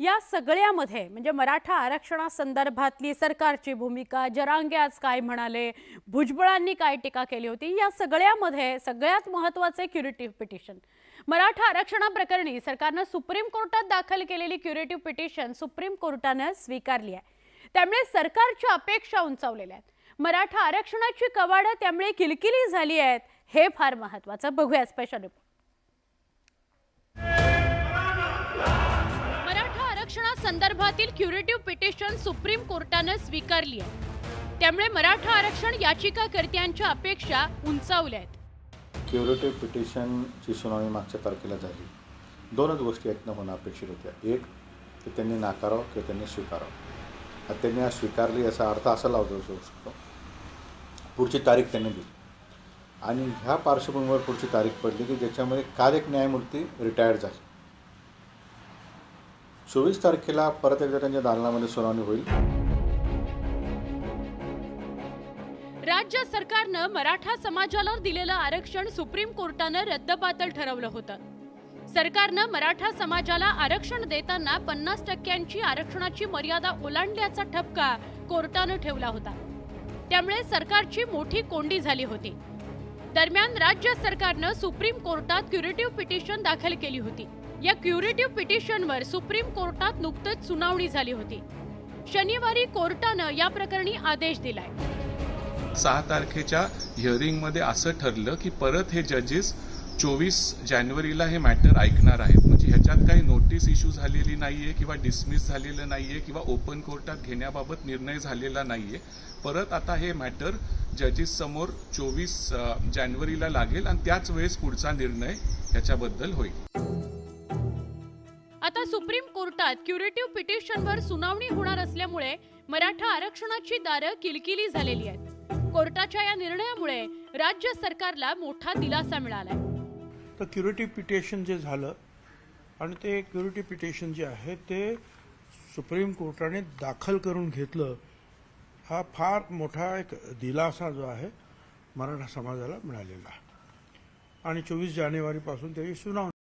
या सगळ्यामध्ये म्हणजे मराठा आरक्षणासंदर्भातली सरकारची भूमिका, जरांगे आज काय म्हणाले, भुजबळांनी काय टीका केली होती, या सगळ्यामध्ये सगळ्यात महत्त्वाचे क्युरेटिव्ह पिटिशन. मराठा आरक्षणाप्रकरणी सरकारने सुप्रीम कोर्टात दाखल केलेली क्युरेटिव्ह पिटिशन सुप्रीम कोर्टाने स्वीकारली आहे. त्यामुळे सरकारच्या अपेक्षा उंचावलेल्या आहेत. मराठा आरक्षणाची कवाडं त्यामुळे किलकिली झाली आहेत. हे फार महत्त्वाचं. बघूया स्पेशल रिपोर्ट. आरक्षणासंदर्भातील क्युरेटिव्ह पिटिशन सुप्रीम कोर्टाने स्वीकारली आहे. त्यामुळे मराठा आरक्षण याचिकाकर्त्यांच्या अपेक्षा उंचावल्या आहेत. क्युरेटिव्ह पिटिशनची सुनावणी मागच्या तारखेला झाली. दोनच गोष्टी ऐकणं होणं अपेक्षित होत्या. एक, की त्यांनी नाकारावं किंवा त्यांनी स्वीकारावं. त्यांनी आज स्वीकारली याचा अर्थ असा लावला जाऊ शकतो, पुढची तारीख त्यांनी दिली आणि ह्या पार्श्वभूमीवर पुढची तारीख पडली की ज्याच्यामध्ये काल एक न्यायमूर्ती रिटायर्ड झाले. 24 तारखेला परत एकदा त्यांच्या दालनामध्ये सुनावणी होईल. राज्य सरकारने मराठा समाजाला दिलेलं आरक्षण सुप्रीम कोर्टाने रद्दबातल ठरवलं होतं. सरकारने मराठा समाजाला आरक्षण देताना 50% आरक्षणाची मर्यादा ओलांडल्याचा ठपका कोर्टाने ठेवला होता. त्यामुळे सरकारची मोठी कोंडी झाली होती. दरम्यान राज्य सरकारने सुप्रीम कोर्टात क्युरेटिव्ह पिटिशन दाखल केली होती. या क्युरेटिव्ह पिटिशनवर सुप्रीम कोर्टात नुकतीच सुनावणी झाली होती. शनिवारी कोर्टाने या प्रकरणी आदेश दिलाय. 6 तारखेच्या हिअरिंगमध्ये असं ठरलं की परत हे जजेस 24 जानेवारीला हे मॅटर ऐकणार आहेत. म्हणजे ह्याच्यात काही नोटीस इश्यू झालेली नाहीये किंवा डिसमिस झालेलं नाहीये किंवा ओपन कोर्टात घेण्याबाबत निर्णय झालेला नाहीये. परत आता हे मॅटर जजेस समोर 24 जानेवारीला लागेल आणि त्याच वेळेस पुढचा निर्णय ह्याच्याबद्दल होईल. आता सुप्रीम कोर्टात क्युरेटिव्ह पिटिशनवर सुनावणी होणार असल्यामुळे मराठा आरक्षणाची दारं किलकिली झालेली आहेत. कोर्टाच्या या निर्णयामुळे राज्य सरकारला मोठा दिलासा मिळालाय. तर क्युरेटिव्ह पिटिशन जे झालं आणि ते क्युरेटिव्ह पिटिशन जे आहे ते सुप्रीम कोर्टाने दाखल करून घेतलं, हा फार मोठा एक दिलासा जो आहे मराठा समाजाला मिळालेला आहे. आणि 24 जानेवारीपासून त्याची सुनावणी